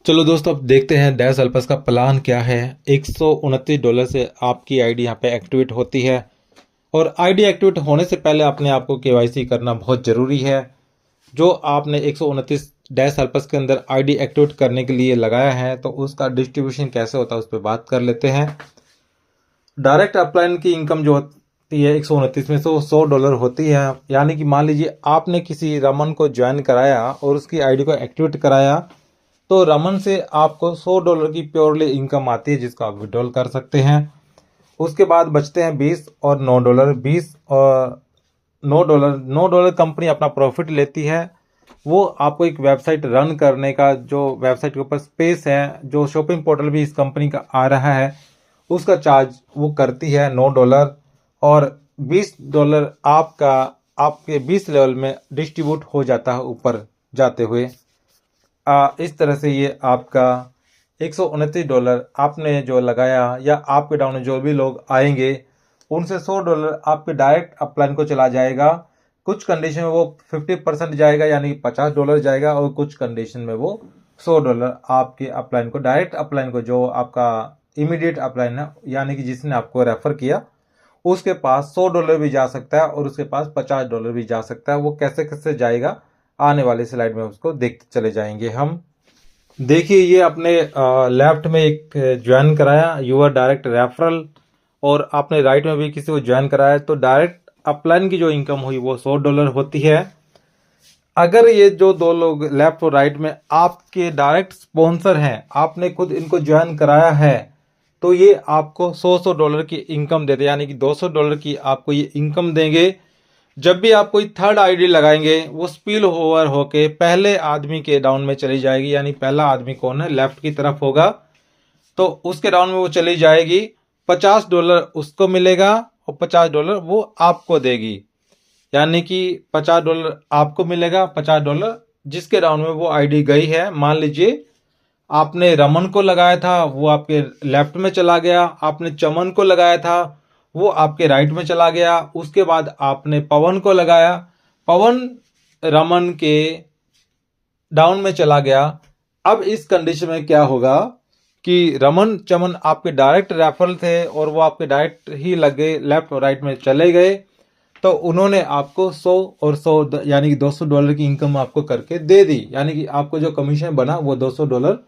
चलो दोस्तों, अब देखते हैं डैश अल्पस का प्लान क्या है। $129 से आपकी आईडी यहाँ पे एक्टिवेट होती है। और आईडी एक्टिवेट होने से पहले अपने आप को केवाईसी करना बहुत ज़रूरी है। जो आपने 129 डैश अल्पस के अंदर आईडी एक्टिवेट करने के लिए लगाया है, तो उसका डिस्ट्रीब्यूशन कैसे होता है उस पर बात कर लेते हैं। डायरेक्ट अपलाइन की इनकम जो होती है 129 में से वो $100 होती है। यानी कि मान लीजिए आपने किसी रमन को ज्वाइन कराया और उसकी आईडी को एक्टिवेट कराया, तो रमन से आपको $100 की प्योरली इनकम आती है, जिसको आप विड्रॉल कर सकते हैं। उसके बाद बचते हैं 20 और $9। 20 और $9 कंपनी अपना प्रॉफिट लेती है। वो आपको एक वेबसाइट रन करने का, जो वेबसाइट के ऊपर स्पेस है, जो शॉपिंग पोर्टल भी इस कंपनी का आ रहा है, उसका चार्ज वो करती है $9। और $20 आपका आपके 20 लेवल में डिस्ट्रीब्यूट हो जाता है ऊपर जाते हुए। इस तरह से ये आपका $129 आपने जो लगाया, या आपके डाउन में जो भी लोग आएंगे उनसे $100 आपके डायरेक्ट अपलाइन को चला जाएगा। कुछ कंडीशन में वो 50% जाएगा, यानी कि $50 जाएगा, और कुछ कंडीशन में वो $100 आपके अपलाइन को, डायरेक्ट अपलाइन को, जो आपका इमीडिएट अपलाइन है, यानी कि जिसने आपको रेफर किया, उसके पास $100 भी जा सकता है और उसके पास $50 भी जा सकता है। वो कैसे कैसे जाएगा आने वाली स्लाइड में उसको देखते चले जाएंगे हम। देखिए, ये अपने लेफ्ट में एक ज्वाइन कराया यूआर डायरेक्ट रेफरल, और आपने राइट में भी किसी को ज्वाइन कराया, तो डायरेक्ट अपलाइन की जो इनकम हुई वो $100 होती है। अगर ये जो दो लोग लेफ्ट और राइट में आपके डायरेक्ट स्पॉन्सर हैं, आपने खुद इनको ज्वाइन कराया है, तो ये आपको $100 की इनकम देते हैं, यानी कि $200 की आपको ये इनकम देंगे। जब भी आप कोई थर्ड आईडी लगाएंगे, वो स्पिल ओवर होके पहले आदमी के डाउन में चली जाएगी। यानी पहला आदमी कौन है, लेफ्ट की तरफ होगा, तो उसके डाउन में वो चली जाएगी। $50 उसको मिलेगा और $50 वो आपको देगी। यानी कि $50 आपको मिलेगा, $50 जिसके डाउन में वो आईडी गई है। मान लीजिए आपने रमन को लगाया था, वो आपके लेफ्ट में चला गया। आपने चमन को लगाया था, वो आपके राइट में चला गया। उसके बाद आपने पवन को लगाया, पवन रमन के डाउन में चला गया। अब इस कंडीशन में क्या होगा कि रमन चमन आपके डायरेक्ट रेफरल थे और वो आपके डायरेक्ट ही लग गए, लेफ्ट और राइट में चले गए, तो उन्होंने आपको 100 और 100 यानी कि $200 की इनकम आपको करके दे दी। यानी कि आपको जो कमीशन बना वो $200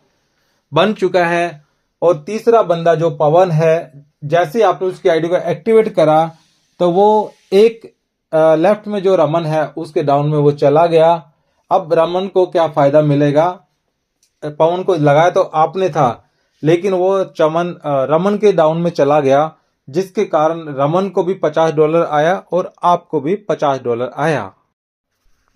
बन चुका है। और तीसरा बंदा जो पवन है, जैसे आपने उसकी आईडी को एक्टिवेट करा, तो वो एक लेफ्ट में जो रमन है उसके डाउन में वो चला गया। अब रमन को क्या फायदा मिलेगा, पवन को लगाया तो आपने था, लेकिन वो रमन के डाउन में चला गया, जिसके कारण रमन को भी $50 आया और आपको भी $50 आया।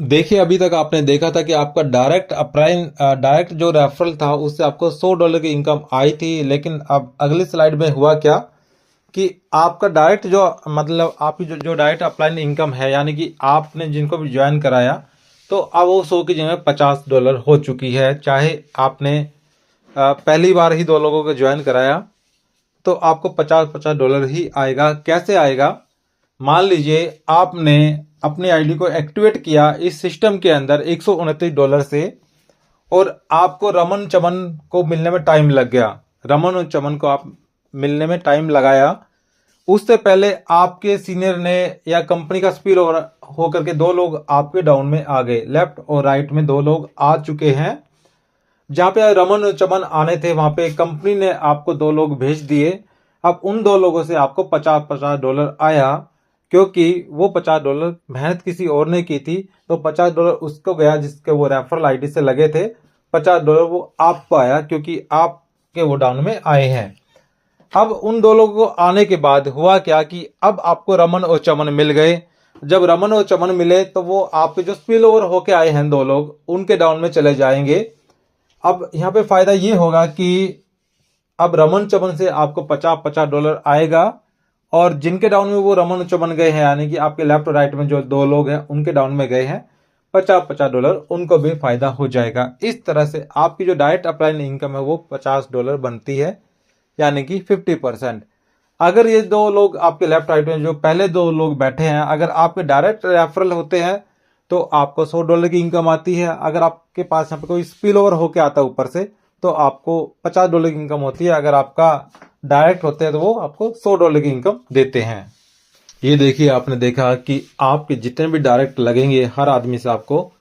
देखिए, अभी तक आपने देखा था कि आपका डायरेक्ट जो रेफरल था उससे आपको $100 की इनकम आई थी। लेकिन अब अगली स्लाइड में हुआ क्या कि आपका डायरेक्ट जो, मतलब आपकी जो डायरेक्ट अपलाइन इनकम है, यानी कि आपने जिनको भी ज्वाइन कराया, तो अब वो 100 की जगह $50 हो चुकी है। चाहे आपने पहली बार ही 2 लोगों को ज्वाइन कराया, तो आपको $50 ही आएगा। कैसे आएगा, मान लीजिए आपने अपनी आईडी को एक्टिवेट किया इस सिस्टम के अंदर $129 से, और आपको रमन चमन को मिलने में टाइम लग गया। रमन और चमन को आप मिलने में टाइम लगाया, उससे पहले आपके सीनियर ने या कंपनी का स्पिल ओवर होकर के 2 लोग आपके डाउन में आ गए। लेफ्ट और राइट में 2 लोग आ चुके हैं। जहां पे रमन और चमन आने थे, वहां पे कंपनी ने आपको 2 लोग भेज दिए। अब उन 2 लोगों से आपको $50 आया, क्योंकि वो $50 मेहनत किसी और ने की थी, तो $50 उसको गया जिसके वो रेफरल आईडी से लगे थे। $50 वो आपको आया, क्योंकि आपके वो डाउन में आए हैं। अब उन 2 लोगों को आने के बाद हुआ क्या कि अब आपको रमन और चमन मिल गए। जब रमन और चमन मिले, तो वो आपके जो स्पिल ओवर होके आए हैं 2 लोग, उनके डाउन में चले जाएंगे। अब यहाँ पे फायदा ये होगा कि अब रमन चमन से आपको $50 आएगा, और जिनके डाउन में वो रमन चमन गए हैं, यानी कि आपके लेफ्ट और राइट में जो 2 लोग हैं उनके डाउन में गए हैं, $50 उनको भी फायदा हो जाएगा। इस तरह से आपकी जो डायरेक्ट अपलाइन इनकम है वो $50 बनती है, यानी कि 50%। अगर ये 2 लोग आपके लेफ्ट राइट में जो पहले 2 लोग बैठे हैं, अगर आपके डायरेक्ट रेफरल होते हैं, तो आपको $100 की इनकम आती है। अगर आपके पास यहाँ पे कोई स्पिल ओवर होके आता है ऊपर से, तो आपको $50 की इनकम होती है। अगर आपका डायरेक्ट होते हैं तो वो आपको $100 की इनकम देते हैं। ये देखिए, आपने देखा कि आपके जितने भी डायरेक्ट लगेंगे हर आदमी से आपको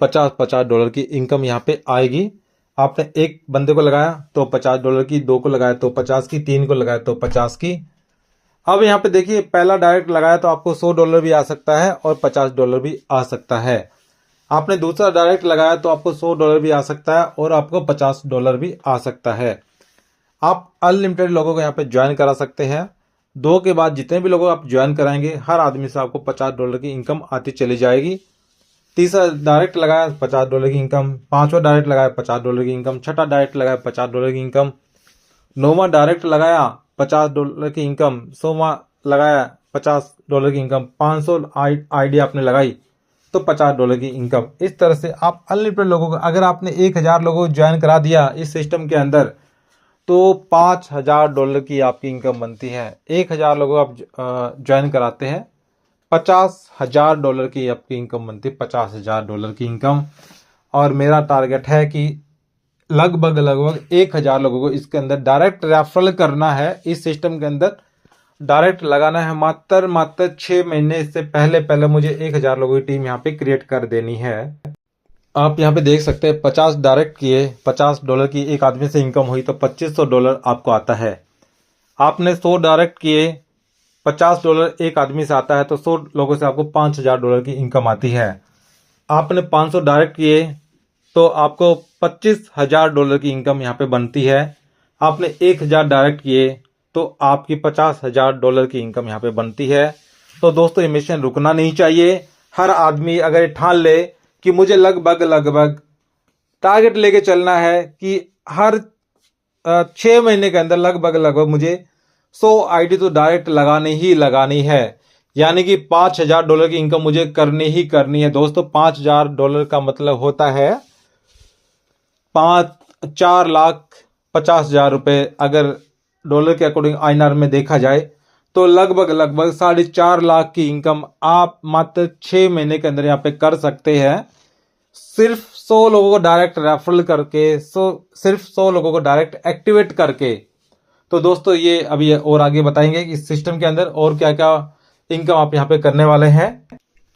$50 की इनकम यहाँ पे आएगी। आपने एक बंदे को लगाया तो $50 की, 2 को लगाया तो 50 की, 3 को लगाया तो 50 की। अब यहाँ पे देखिए, पहला डायरेक्ट लगाया तो आपको $100 भी आ सकता है और $50 भी आ सकता है। आपने दूसरा डायरेक्ट लगाया तो आपको $100 भी आ सकता है और आपको $50 भी आ सकता है। आप अनलिमिटेड लोगों को यहाँ पे ज्वाइन करा सकते हैं। 2 के बाद जितने भी लोगों आप ज्वाइन कराएंगे हर आदमी से आपको $50 की इनकम आती चली जाएगी। तीसरा डायरेक्ट लगाया $50 की इनकम, 5वां डायरेक्ट लगाया $50 की इनकम, छठा डायरेक्ट लगाया $50 की इनकम, 9वां डायरेक्ट लगाया $50 की इनकम, 100वां लगाया $50 की इनकम, 500 आईडी आपने लगाई तो $50 की इनकम। इस तरह से आप अनलिमिटेड लोगों को, अगर आपने 1000 लोगों को ज्वाइन करा दिया इस सिस्टम के अंदर तो $5000 की आपकी इनकम बनती है। 1000 लोगों आप ज्वाइन कराते हैं, $50,000 की आपकी इनकम बनती है, $50,000 की इनकम। और मेरा टारगेट है कि लगभग 1000 लोगों को इसके अंदर डायरेक्ट रेफरल करना है। इस सिस्टम के अंदर डायरेक्ट लगाना है। मात्र 6 महीने इससे पहले मुझे 1000 लोगों की टीम यहाँ पे क्रिएट कर देनी है। आप यहाँ पे देख सकते हैं, 50 डायरेक्ट किए, $50 की एक आदमी से इनकम हुई तो $2500 आपको आता है। आपने 100 डायरेक्ट किए, $50 एक आदमी से आता है तो 100 लोगों से आपको $5000 की इनकम आती है। आपने 500 डायरेक्ट किए तो आपको $25,000 की इनकम यहाँ पे बनती है। आपने 1000 डायरेक्ट किए तो आपकी $50,000 की इनकम यहाँ पे बनती है। तो दोस्तों, ये मिशन रुकना नहीं चाहिए। हर आदमी अगर ठान ले कि मुझे लगभग टारगेट लेके चलना है कि हर 6 महीने के अंदर लगभग मुझे 100 आईडी तो डायरेक्ट लगानी है, यानी कि $5000 की इनकम मुझे करनी ही करनी है। दोस्तों, $5000 का मतलब होता है 4,50,000 रुपए। अगर डॉलर के अकॉर्डिंग INR में देखा जाए तो लगभग 4.5 लाख की इनकम आप मात्र 6 महीने के अंदर यहाँ पे कर सकते हैं, सिर्फ 100 लोगों को डायरेक्ट रेफरल करके, सिर्फ 100 लोगों को डायरेक्ट एक्टिवेट करके। तो दोस्तों, ये अभी और आगे बताएंगे कि इस सिस्टम के अंदर और क्या क्या इनकम आप यहाँ पे करने वाले हैं।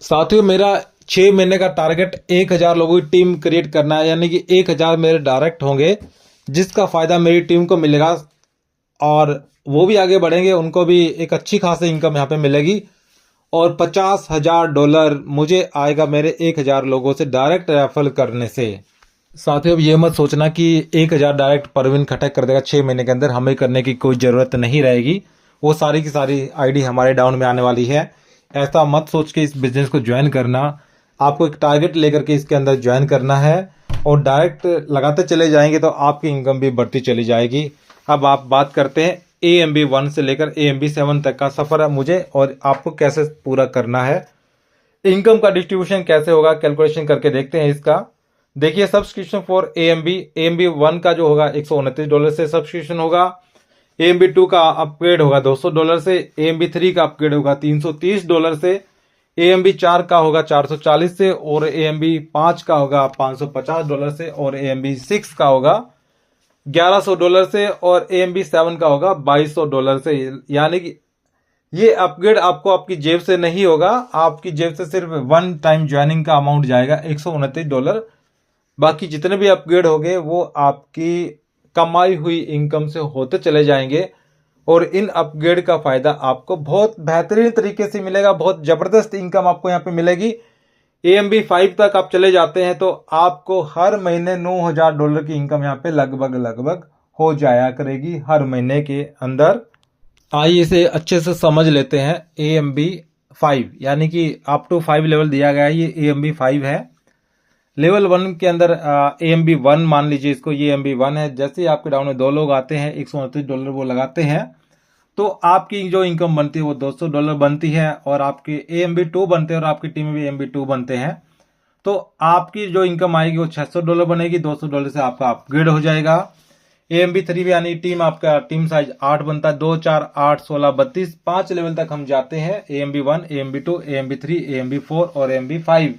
साथियों, मेरा 6 महीने का टारगेट 1000 लोगों की टीम क्रिएट करना है, यानी कि 1000 मेरे डायरेक्ट होंगे जिसका फायदा मेरी टीम को मिलेगा और वो भी आगे बढ़ेंगे, उनको भी एक अच्छी खासी इनकम यहाँ पे मिलेगी और $50,000 मुझे आएगा मेरे 1000 लोगों से डायरेक्ट रेफरल करने से। साथियों, अब ये मत सोचना कि 1000 डायरेक्ट परवीन खटक कर देगा 6 महीने के अंदर, हमें करने की कोई ज़रूरत नहीं रहेगी। वो सारी की सारी आईडी हमारे डाउन में आने वाली है। ऐसा मत सोच के इस बिजनेस को ज्वाइन करना। आपको एक टारगेट लेकर के इसके अंदर ज्वाइन करना है और डायरेक्ट लगाते चले जाएंगे तो आपकी इनकम भी बढ़ती चली जाएगी। अब आप बात करते हैं AMB 1 से लेकर AMB 7 तक का सफ़र है मुझे और आपको कैसे पूरा करना है। इनकम का डिस्ट्रीब्यूशन कैसे होगा, कैलकुलेशन करके देखते हैं इसका। देखिए, सब्सक्रिप्शन फॉर AMB 1 का जो होगा $129 से सब्सक्रिप्शन होगा। AMB 2 का अपग्रेड होगा $200 से, AMB 3 का अपग्रेड होगा $330 से, AMB 4 का होगा $440 से और AMB 5 का होगा $550 से और AMB 6 का होगा $1100 से और AMB 7 का होगा $2200 से। यानी कि ये अपग्रेड आपको आपकी जेब से नहीं होगा, आपकी जेब से सिर्फ वन टाइम ज्वाइनिंग का अमाउंट जाएगा $129। बाकी जितने भी अपग्रेड होंगे वो आपकी कमाई हुई इनकम से होते चले जाएंगे और इन अपग्रेड का फायदा आपको बहुत बेहतरीन तरीके से मिलेगा। बहुत जबरदस्त इनकम आपको यहाँ पे मिलेगी। AMB 5 तक आप चले जाते हैं तो आपको हर महीने $9000 की इनकम यहाँ पे लगभग हो जाया करेगी हर महीने के अंदर। आइए इसे अच्छे से समझ लेते हैं। AMB 5 यानी कि अप टू 5 लेवल दिया गया है, ये AMB 5 है। लेवल 1 के अंदर AMB 1 मान लीजिए इसको, ये AMB 1 है। जैसे ही आपके डाउन में 2 लोग आते हैं, $129 वो लगाते हैं तो आपकी जो इनकम बनती है वो $200 बनती है और आपके AMB 2 बनते हैं और आपकी टीम में भी AMB 2 बनते हैं तो आपकी जो इनकम आएगी वो $600 बनेगी। $200 से आपका अपग्रेड हो जाएगा। AMB 3 यानी टीम आपका टीम साइज 8 बनता है, 2 4 8 16 32 5 लेवल तक हम जाते हैं। AMB 1, AMB 2, AMB 3, AMB 4 और AMB 5।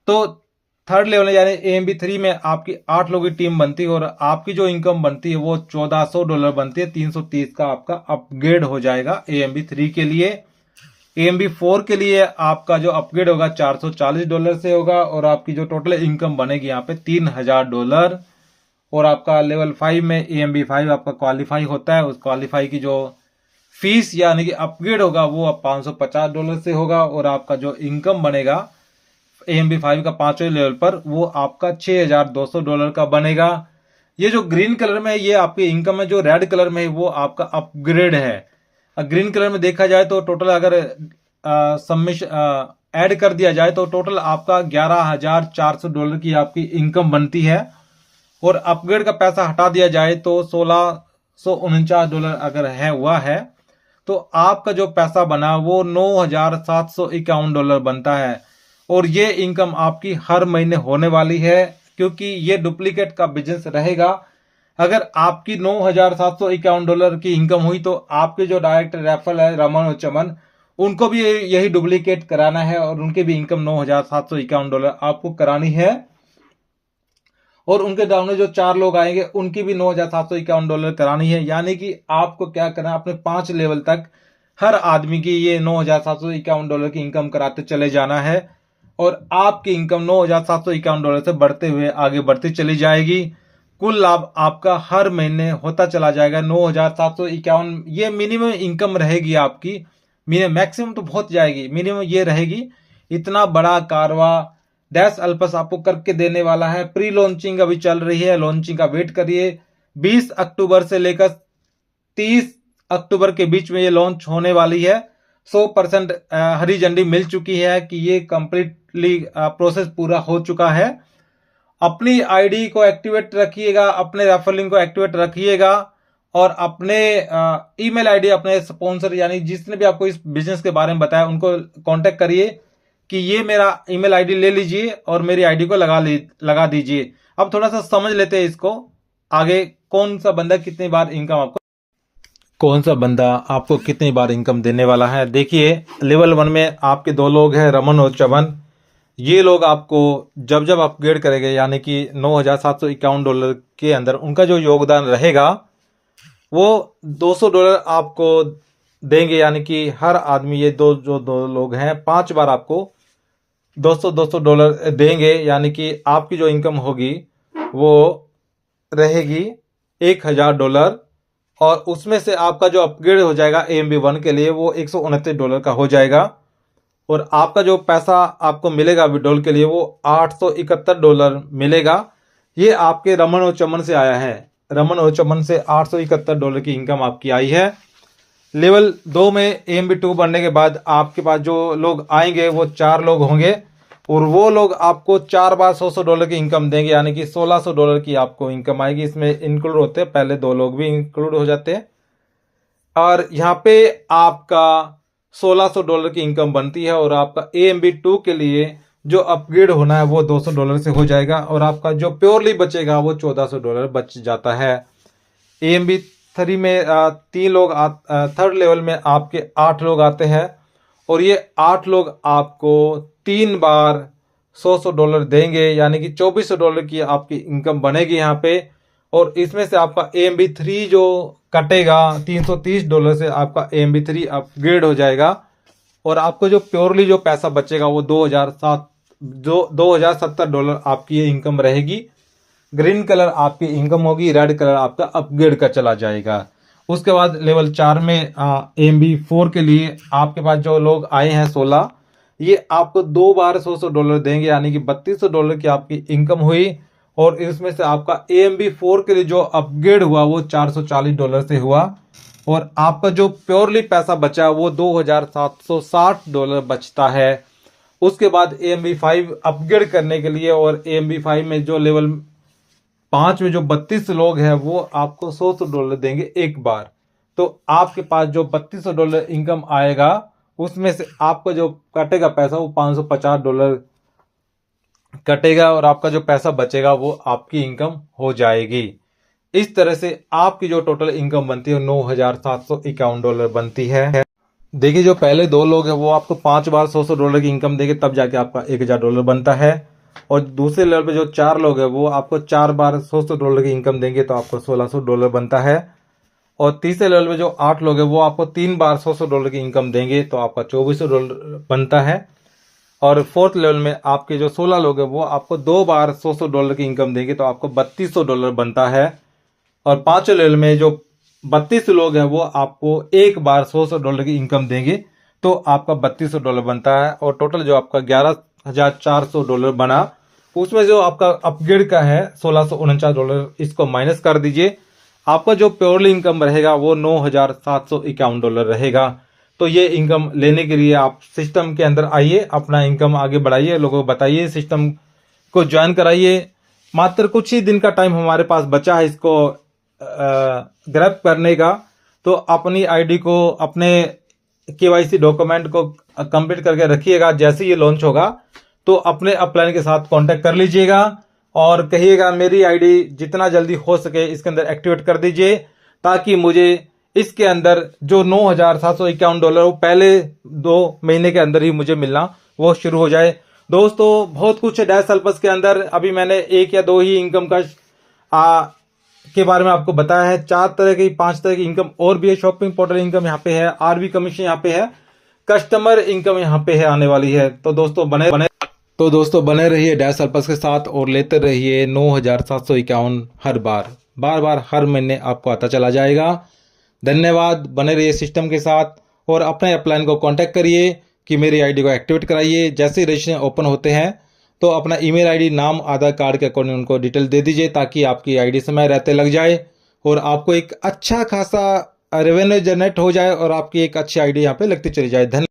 तो थर्ड लेवल यानी AMB3 में आपकी 8 लोगों की टीम बनती है और आपकी जो इनकम बनती है वो $1400 बनती है। 330 का आपका अपग्रेड हो जाएगा AMB3 के लिए। AMB4 के लिए आपका जो अपग्रेड होगा $440 से होगा और आपकी जो टोटल इनकम बनेगी यहाँ पे $3000। और आपका लेवल 5 में AMB5 आपका क्वालिफाई होता है, उस क्वालिफाई की जो फीस यानी कि अपग्रेड होगा वो अब $550 से होगा और आपका जो इनकम बनेगा AMB5 का 5वें लेवल पर वो आपका $6200 का बनेगा। ये जो ग्रीन कलर में है ये आपकी इनकम है, जो रेड कलर में है वो आपका अपग्रेड है। ग्रीन कलर में देखा जाए तो टोटल अगर सबमिशन ऐड कर दिया जाए तो टोटल आपका $11400 की आपकी इनकम बनती है और अपग्रेड का पैसा हटा दिया जाए तो $1649 अगर है हुआ है तो आपका जो पैसा बना वो $9751 बनता है। और ये इनकम आपकी हर महीने होने वाली है क्योंकि ये डुप्लीकेट का बिजनेस रहेगा। अगर आपकी $9751 की इनकम हुई तो आपके जो डायरेक्ट रेफरल है रमन और चमन, उनको भी यही डुप्लीकेट कराना है और उनके भी इनकम $9751 आपको करानी है। और उनके डाउन में जो 4 लोग आएंगे उनकी भी $9751 करानी है। यानी कि आपको क्या करना है, अपने 5 लेवल तक हर आदमी की ये $9751 की इनकम कराते चले जाना है और आपकी इनकम $9751 से बढ़ते हुए आगे बढ़ती चली जाएगी। कुल लाभ आपका हर महीने होता चला जाएगा $9751। ये मिनिमम इनकम रहेगी आपकी, मैक्सिमम तो बहुत जाएगी, मिनिमम ये रहेगी। इतना बड़ा कारवा डैश अल्पस आपको करके देने वाला है। प्री लॉन्चिंग अभी चल रही है, लॉन्चिंग का वेट करिए। 20 अक्टूबर से लेकर 30 अक्टूबर के बीच में ये लॉन्च होने वाली है। 100% हरी झंडी मिल चुकी है कि ये कंप्लीटली प्रोसेस पूरा हो चुका है। अपनी आईडी को एक्टिवेट रखिएगा, अपने रेफरलिंग को एक्टिवेट रखिएगा और अपने ईमेल आईडी अपने स्पॉन्सर यानी जिसने भी आपको इस बिजनेस के बारे में बताया उनको कांटेक्ट करिए कि ये मेरा ईमेल आईडी ले लीजिए और मेरी आईडी को लगा दीजिए। अब थोड़ा सा समझ लेते हैं इसको आगे, कौन सा बंदा कितनी बार इनकम देने वाला है। देखिए लेवल 1 में आपके 2 लोग हैं रमन और चमन। ये लोग आपको जब जब अपग्रेड करेंगे यानी कि $9751 के अंदर उनका जो योगदान रहेगा वो $200 आपको देंगे। यानी कि हर आदमी ये दो लोग हैं 5 बार आपको $200 देंगे। यानी कि आपकी जो इनकम होगी वो रहेगी $1000 और उसमें से आपका जो अपग्रेड हो जाएगा AMB1 के लिए वो $129 का हो जाएगा और आपका जो पैसा आपको मिलेगा विड्रॉल के लिए वो $871 मिलेगा। ये आपके रमन और चमन से आया है, रमन और चमन से $871 की इनकम आपकी आई है। लेवल 2 में AMB2 बनने के बाद आपके पास जो लोग आएंगे वो 4 लोग होंगे और वो लोग आपको 4 बार $100 की इनकम देंगे। यानी कि $1600 की आपको इनकम आएगी। इसमें इंक्लूड होते हैं, पहले 2 लोग भी इंक्लूड हो जाते हैं और यहाँ पे आपका $1600 की इनकम बनती है और आपका AMB2 के लिए जो अपग्रेड होना है वो $200 से हो जाएगा और आपका जो प्योरली बचेगा वो $1400 बच जाता है। AMB3 में 3 लोग थर्ड लेवल में आपके 8 लोग आते हैं और ये 8 लोग आपको 3 बार $100 देंगे। यानी कि $2400 की आपकी इनकम बनेगी यहाँ पे और इसमें से आपका AMB3 जो कटेगा $330 से आपका AMB3 अपग्रेड हो जाएगा और आपको जो प्योरली जो पैसा बचेगा वो $2070 आपकी ये इनकम रहेगी। ग्रीन कलर आपकी इनकम होगी, रेड कलर आपका अपग्रेड का चला जाएगा। उसके बाद लेवल 4 में AMB4 के लिए आपके पास जो लोग आए हैं 16, ये आपको 2 बार $100 देंगे। यानी कि $3200 की आपकी इनकम हुई और इसमें से आपका AMB4 के लिए जो अपग्रेड हुआ वो $440 से हुआ और आपका जो प्योरली पैसा बचा वो $2760 बचता है। उसके बाद AMB5 अपग्रेड करने के लिए और AMB5 में जो लेवल 5 में जो 32 लोग हैं वो आपको $100 देंगे एक बार। तो आपके पास जो $3200 इनकम आएगा उसमें से आपका जो कटेगा पैसा वो $550 कटेगा और आपका जो पैसा बचेगा वो आपकी इनकम हो जाएगी। इस तरह से आपकी जो टोटल इनकम बनती है $9751 बनती है। देखिए जो पहले 2 लोग हैं वो आपको 5 बार $100 की इनकम देंगे तब जाके आपका $1000 बनता है और दूसरे लेवल पे जो 4 लोग हैं वो आपको 4 बार $100 की इनकम देंगे तो आपको $1600 बनता है। और तीसरे लेवल पे जो 8 लोग हैं वो आपको 3 बार $100 की इनकम देंगे तो आपका $2400 बनता है। और फोर्थ लेवल में आपके जो 16 लोग हैं वो आपको 2 बार $100 की इनकम देंगे तो आपको $3200 बनता है। और पांचवें लेवल में जो 32 लोग हैं वो आपको एक बार $100 की इनकम देंगे तो आपका $3200 बनता है। और टोटल जो आपका $11,400 बना, उसमें जो आपका अपग्रेड का है $1649, इसको माइनस कर दीजिए, आपका जो प्योरली इनकम रहेगा वो $9,751 रहेगा। तो ये इनकम लेने के लिए आप सिस्टम के अंदर आइए, अपना इनकम आगे बढ़ाइए, लोगों को बताइए, सिस्टम को ज्वाइन कराइए। मात्र कुछ ही दिन का टाइम हमारे पास बचा है इसको ग्रैब करने का। तो अपनी आईडी को, अपने केवाईसी डॉक्यूमेंट को कंप्लीट करके रखिएगा। जैसे ये लॉन्च होगा तो अपने अपलाइन के साथ कांटेक्ट कर लीजिएगा और कहिएगा मेरी आईडी जितना जल्दी हो सके इसके अंदर एक्टिवेट कर दीजिए, ताकि मुझे इसके अंदर जो $9,751 वो पहले 2 महीने के अंदर ही मुझे मिलना वो शुरू हो जाए। दोस्तों बहुत कुछ है डैश हेल्पर्स के अंदर। अभी मैंने 1 या 2 ही इनकम का के बारे में आपको बताया है। 4 तरह की 5 तरह की इनकम और भी है। शॉपिंग पोर्टल इनकम यहाँ पे है, आरबी कमीशन यहाँ पे है, कस्टमर इनकम यहाँ पे है आने वाली है। तो दोस्तों बने रहिए डैश हेल्पर्स के साथ और लेते रहिए 9,751 हर बार हर महीने आपको आता चला जाएगा। धन्यवाद। बने रहिए सिस्टम के साथ और अपने अपलाइन को कांटेक्ट करिए कि मेरी आईडी को एक्टिवेट कराइए। जैसे ही रजिस्ट्रेशन ओपन होते हैं तो अपना ईमेल आईडी, नाम, आधार कार्ड के अकॉर्डिंग उनको डिटेल दे दीजिए, ताकि आपकी आईडी समय रहते लग जाए और आपको एक अच्छा खासा रेवेन्यू जनरेट हो जाए और आपकी एक अच्छी आईडी यहाँ पे लगती चली जाए। धन्यवाद।